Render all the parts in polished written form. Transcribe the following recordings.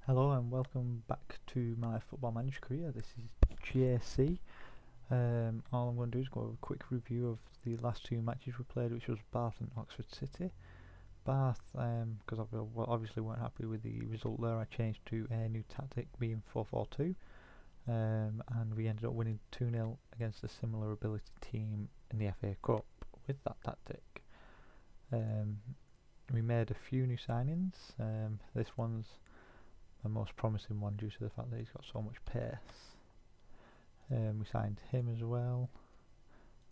Hello and welcome back to my football manager career. This is JC. All I'm going to do is go over a quick review of the last two matches we played, which was Bath and Oxford City. Bath, because obviously weren't happy with the result there, I changed to a new tactic being 4-4-2, and we ended up winning 2-0 against a similar ability team in the FA Cup with that tactic. We made a few new signings. This one's my most promising one due to the fact that he's got so much pace. We signed him as well,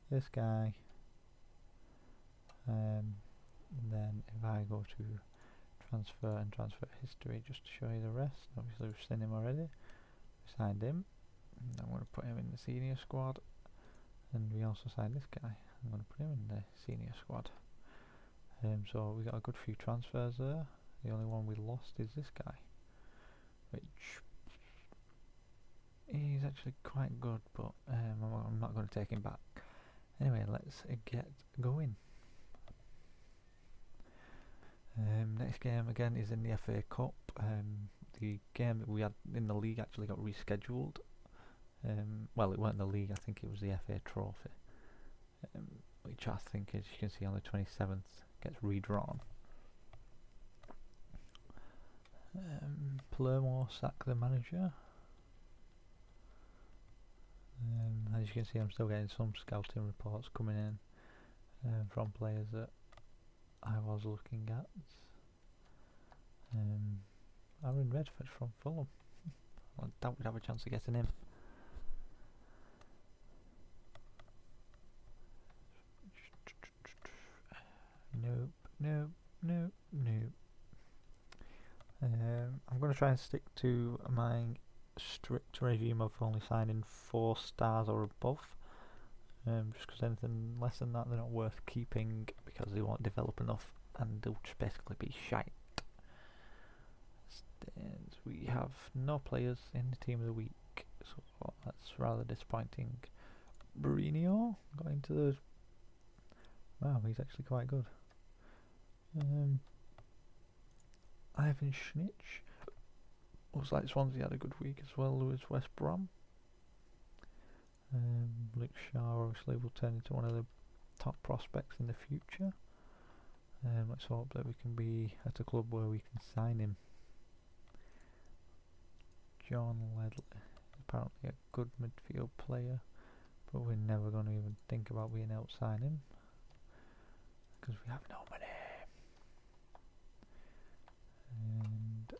this guy, and then if I go to transfer and transfer history just to show you the rest, obviously we've seen him already, we signed him, and I'm going to put him in the senior squad, and we also signed this guy, I'm going to put him in the senior squad. So we got a good few transfers there. The only one we lost is this guy, which he's actually quite good, but I'm not going to take him back. Anyway, let's get going. Next game again is in the FA Cup. The game that we had in the league actually got rescheduled. Well, it weren't the league, I think it was the FA Trophy, which I think, as you can see on the 27th, gets redrawn. Palermo sack the manager. As you can see, I'm still getting some scouting reports coming in from players that I was looking at. Aaron Redford from Fulham. I doubt we'd have a chance of getting him. Nope. I'm going to try and stick to my strict regime of only signing 4 stars or above, just because anything less than that they're not worth keeping because they won't develop enough and they'll just basically be shite. And we have no players in the team of the week, so that's rather disappointing. Bruno going to the... Wow, he's actually quite good. Ivan Schnitch looks like Swansea had a good week as well. Lewis West Brom. Luke Shaw obviously will turn into one of the top prospects in the future. Let's hope that we can be at a club where we can sign him. John Ledley, apparently a good midfield player, but we're never going to even think about being able to sign him because we have no money. And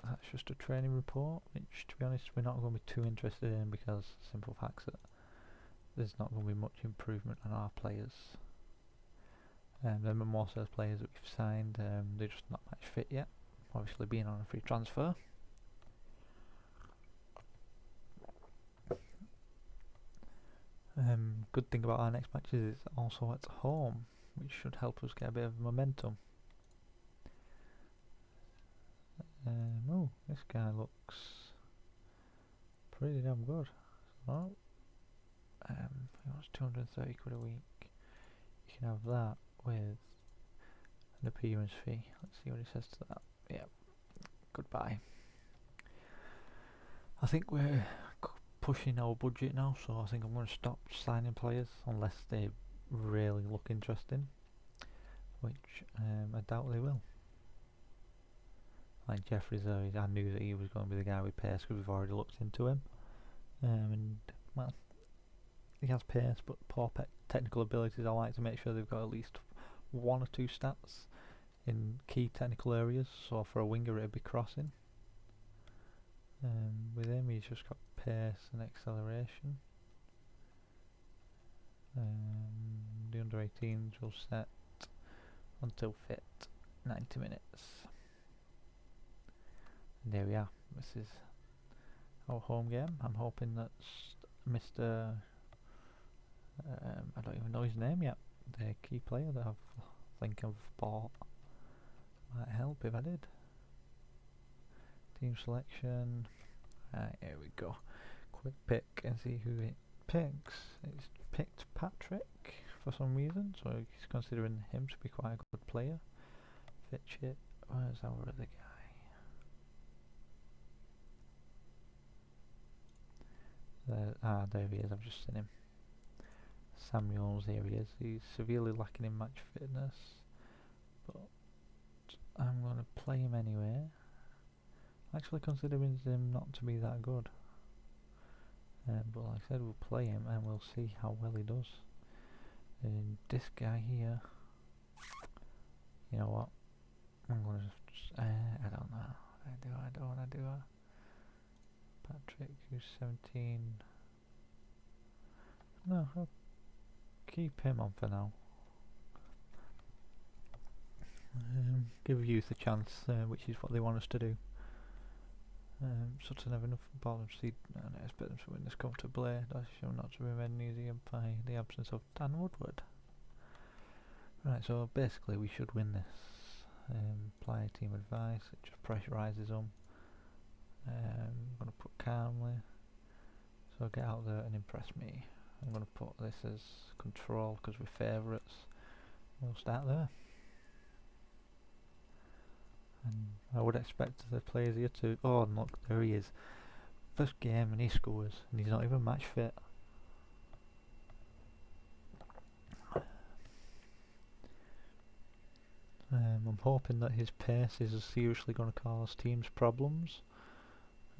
that's just a training report, which to be honest we're not going to be too interested in because simple facts that there's not going to be much improvement on our players. The Mimosas players that we've signed, they're just not much fit yet, obviously being on a free transfer. Good thing about our next matches is it's also at home, which should help us get a bit of momentum. Oh, this guy looks pretty damn good. So, he wants 230 quid a week. You can have that with an appearance fee. Let's see what he says to that. Yeah, goodbye. I think we're pushing our budget now, so I think I'm going to stop signing players unless they really look interesting, which I doubt they will. Like Jeffries, I knew that he was going to be the guy with pace because we've already looked into him, and well, he has pace but poor technical abilities. I like to make sure they've got at least 1 or 2 stats in key technical areas, so for a winger it'd be crossing. With him he's just got pace and acceleration. The under 18s will set until fit 90 minutes. And there we are. This is our home game. I'm hoping that Mr. I don't even know his name yet. The key player that I think I've bought might help if I did. Team selection. Here we go. Quick pick and see who it picks. It's picked Patrick for some reason, so he's considering him to be quite a good player. Fitch it. Where's our other guy? There he is, I've just seen him. Samuels, here he is. He's severely lacking in match fitness, but I'm going to play him anyway. Actually considering him not to be that good. But like I said, we'll play him and we'll see how well he does. And this guy here, you know what? I'm going to just, I don't know. I do. Patrick, who's 17. No, I'll keep him on for now. Give youth a chance, which is what they want us to do. Sutton have enough bottom seed and I expect them to win this comfortably. That show not to be made easy by the absence of Dan Woodward. Right, so basically we should win this. Player team advice, it just pressurises them. I'm going to put calmly, so get out there and impress me. I'm going to put this as control because we're favourites. We'll start there. And I would expect the players here to... Oh, and look, there he is. First game and he scores, and he's not even match fit. I'm hoping that his pace is seriously going to cause teams problems.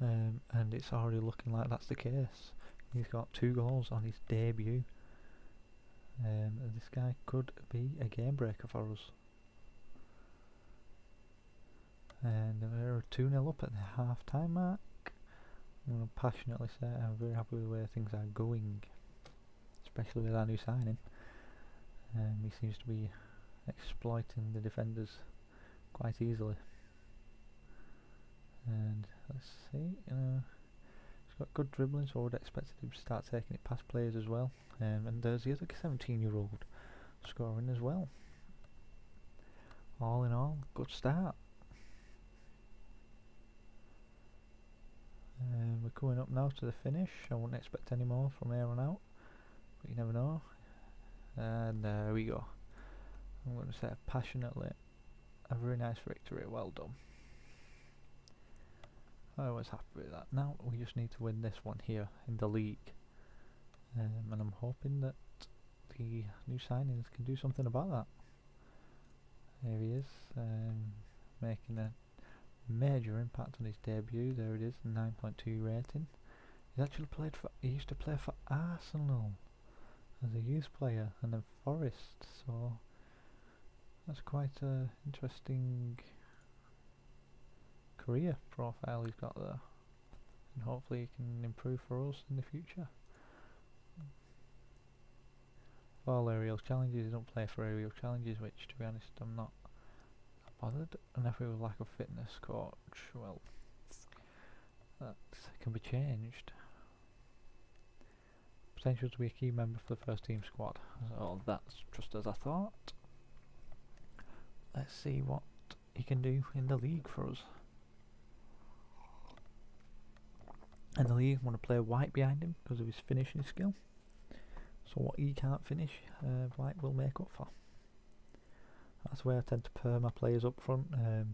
And it's already looking like that's the case. He's got 2 goals on his debut. This guy could be a game breaker for us. And we're 2-0 up at the half time mark. I'm going to passionately say I'm very happy with the way things are going, especially with our new signing. He seems to be exploiting the defenders quite easily. And let's see, he's got good dribbling, so I would expect him to start taking it past players as well. And there's the other 17-year-old scoring as well. All in all, good start. We're coming up now to the finish. I wouldn't expect any more from here on out, but you never know. And there we go. I'm going to say passionately, a very nice victory, well done. I was happy with that. Now we just need to win this one here in the league, and I'm hoping that the new signings can do something about that. There he is, making a major impact on his debut. There it is, 9.2 rating. He's actually he used to play for Arsenal as a youth player and then Forest, so that's quite an interesting career profile he's got there, and hopefully he can improve for us in the future. All aerial challenges, he don't play for aerial challenges, which to be honest I'm not bothered. And if we have a lack of fitness coach, well, that can be changed. Potential to be a key member for the first team squad. Oh, that's just as I thought. Let's see what he can do in the league for us. In the league, I'm going to play White behind him because of his finishing skill. So what he can't finish, White will make up for. That's where I tend to pair my players up front.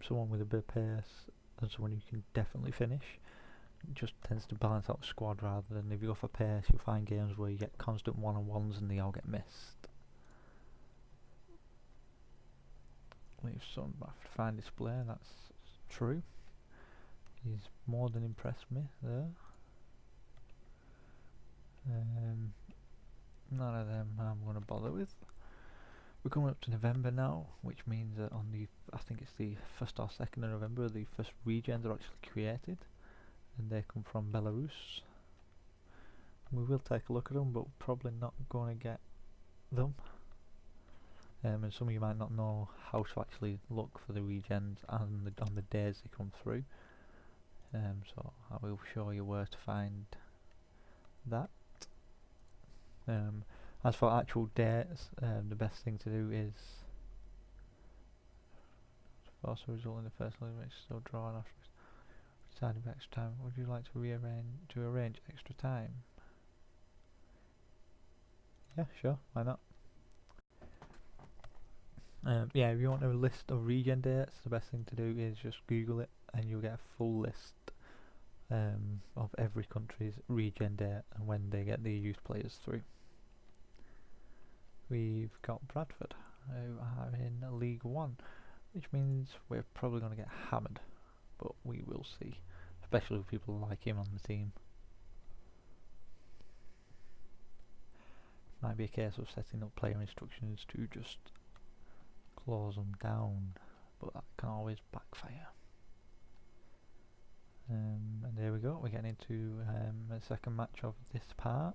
Someone with a bit of pace and someone who can definitely finish. It just tends to balance out the squad, rather than if you go for pace, you'll find games where you get constant one-on-ones and they all get missed. Leave some fine display, that's true. He's more than impressed me there. None of them I'm going to bother with. We're coming up to November now, which means that on the, I think it's the 1st or 2nd of November, the first regions are actually created, and they come from Belarus. We will take a look at them, but we're probably not going to get them. And some of you might not know how to actually look for the regions on the days they come through. So I will show you where to find that. As for actual dates, the best thing to do is force a result in the first leg, which is still drawn after deciding for extra time. Would you like to arrange extra time? Yeah, sure, why not? Yeah, if you want a list of regen dates, the best thing to do is just Google it and you'll get a full list of every country's regen date and when they get the youth players through. We've got Bradford, who are in League One, which means we're probably going to get hammered, but we will see, especially with people like him on the team. Might be a case of setting up player instructions to just close them down, but that can always backfire. And there we go, we're getting into the second match of this part,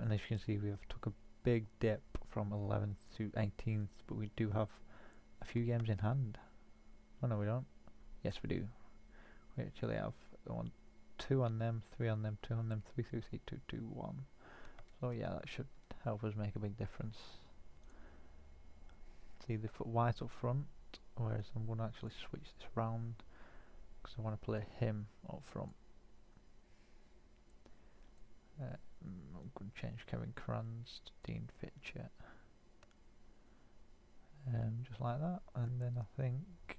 and as you can see we have took a big dip from 11th to 18th, but we do have a few games in hand. Oh no, we don't. Yes, we do. We actually have 1, 2 on them, 3 on them, 2 on them, 3, 3, 3, 2, 2, 1. So yeah, that should help us make a big difference. See, they put White up front, whereas I'm going to actually switch this round because I want to play him up front. I'm going to change Kevin Kranz to Dean Fitcher. Just like that, and then I think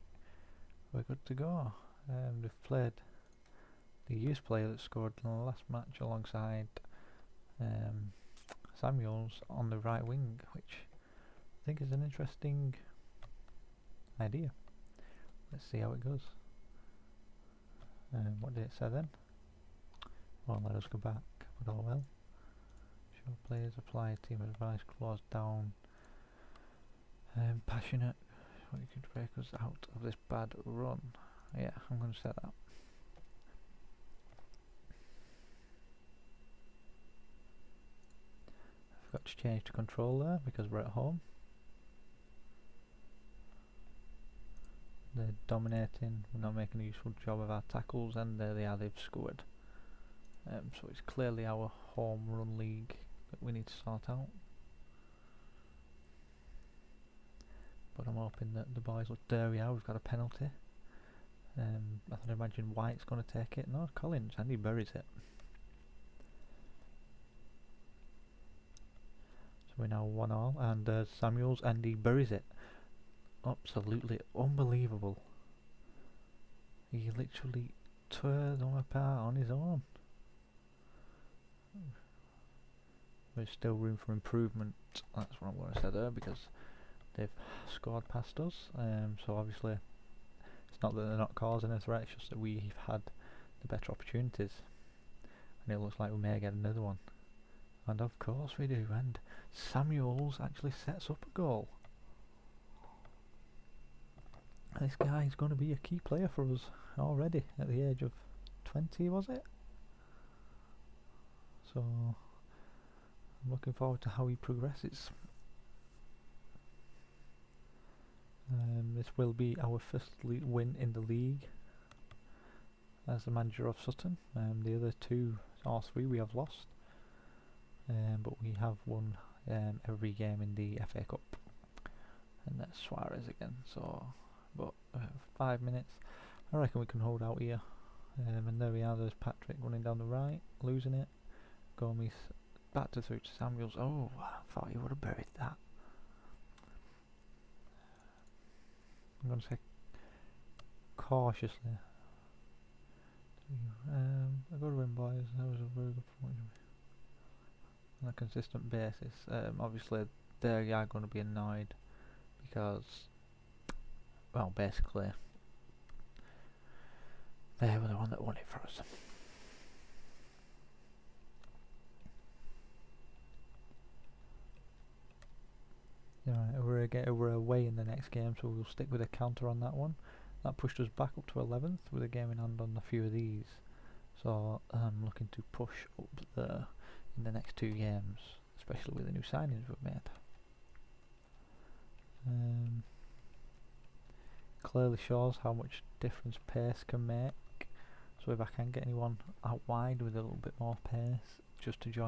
we're good to go. They've played the youth player that scored in the last match alongside Samuels on the right wing, which I think is an interesting idea. Let's see how it goes. What did it say then? Well, let us go back, but oh well. Show players apply team advice, close down. Passionate, what you could break us out of this bad run. Yeah, I'm going to set that. I've got to change to control there because we're at home. They're dominating, we're not making a useful job of our tackles, and there they are, they've scored. So it's clearly our home run league that we need to sort out. But I'm hoping that the boys look. There we are, we've got a penalty. I thought, imagine White's going to take it. No, Collins, and he buries it. So we're now 1-1, and Samuels, and he buries it. Absolutely unbelievable. He literally tore them apart on his own. There's still room for improvement. That's what I'm going to say there, because they've scored past us. So obviously it's not that they're not causing a threat, it's just that we've had the better opportunities, and it looks like we may get another one. And of course we do, and Samuels actually sets up a goal. This guy is going to be a key player for us already at the age of 20, was it? So I'm looking forward to how he progresses. This will be our first win in the league as the manager of Sutton. The other 2 or 3 we have lost, but we have won every game in the FA Cup. And that's Suarez again. So, but 5 minutes, I reckon we can hold out here. And there we are, there's Patrick running down the right, losing it. Gomes back to through to Samuels. Oh, I thought he would have buried that. I'm going to say cautiously. I got to win, boys. That was a very good point on a consistent basis. Obviously, they are going to be annoyed because, well, basically, they were the one that won it for us. Right, we're away in the next game, so we'll stick with a counter on that one. That pushed us back up to 11th with a game in hand on a few of these. So I'm looking to push up there in the next 2 games, especially with the new signings we've made. Clearly shows how much difference pace can make. So if I can get anyone out wide with a little bit more pace just to join